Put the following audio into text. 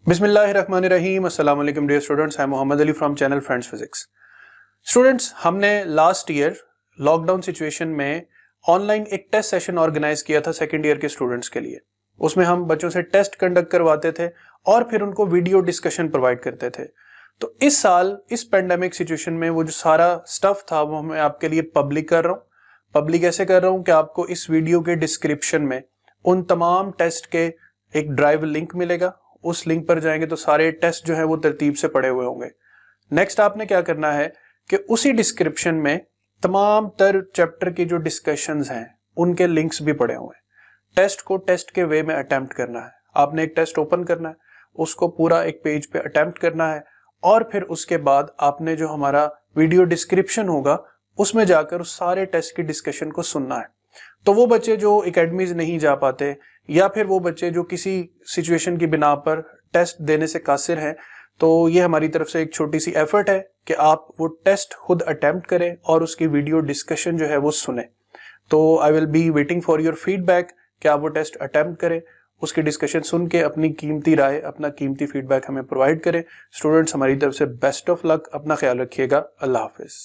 बिस्मिल्लाहिर्रहमानिर्रहीम। अस्सलाम वालेकुम dear students, I am Mohammad Ali from channel friends physics. Students, हमने लास्ट ईयर लॉकडाउन सिचुएशन में ऑनलाइन एक टेस्ट सेशन ऑर्गेनाइज किया था सेकंड ईयर के स्टूडेंट्स के लिए। उसमें हम बच्चों से टेस्ट कंडक्ट करवाते थे और फिर उनको वीडियो डिस्कशन प्रोवाइड करते थे। तो इस साल इस पेंडेमिक सिचुएशन में वो जो सारा स्टफ था वो मैं आपके लिए पब्लिक कर रहा हूँ। पब्लिक ऐसे कर रहा हूँ कि आपको इस वीडियो के डिस्क्रिप्शन में उन तमाम टेस्ट के एक ड्राइव लिंक मिलेगा। उस लिंक पर जाएंगे तो सारे टेस्ट जो है वो तरतीब से पड़े हुए होंगे। नेक्स्ट आपने क्या करना है कि उसी डिस्क्रिप्शन में तमाम तर चैप्टर की जो डिस्कशंस हैं उनके लिंक्स भी पड़े हुए हैं। टेस्ट को टेस्ट के वे में अटेम्प्ट करना है। आपने एक टेस्ट ओपन करना है, उसको पूरा एक पेज पे अटेम्प्ट करना है और फिर उसके बाद आपने जो हमारा वीडियो डिस्क्रिप्शन होगा उसमें जाकर उस सारे टेस्ट की डिस्कशन को सुनना है। तो वो बच्चे जो एकेडमीज नहीं जा पाते या फिर वो बच्चे जो किसी सिचुएशन की बिना पर टेस्ट देने से कासिर हैं, तो ये हमारी तरफ से एक छोटी सी एफर्ट है कि आप वो टेस्ट खुद अटेम्प्ट करें और उसकी वीडियो डिस्कशन जो है वो सुने। तो I will be waiting for your feedback कि आप वो टेस्ट अटेम्प्ट करें, उसकी डिस्कशन सुन के अपनी कीमती राय, अपना कीमती फीडबैक हमें प्रोवाइड करें। स्टूडेंट्स, हमारी तरफ से बेस्ट ऑफ लक। अपना ख्याल रखिएगा। अल्लाह हाफिज।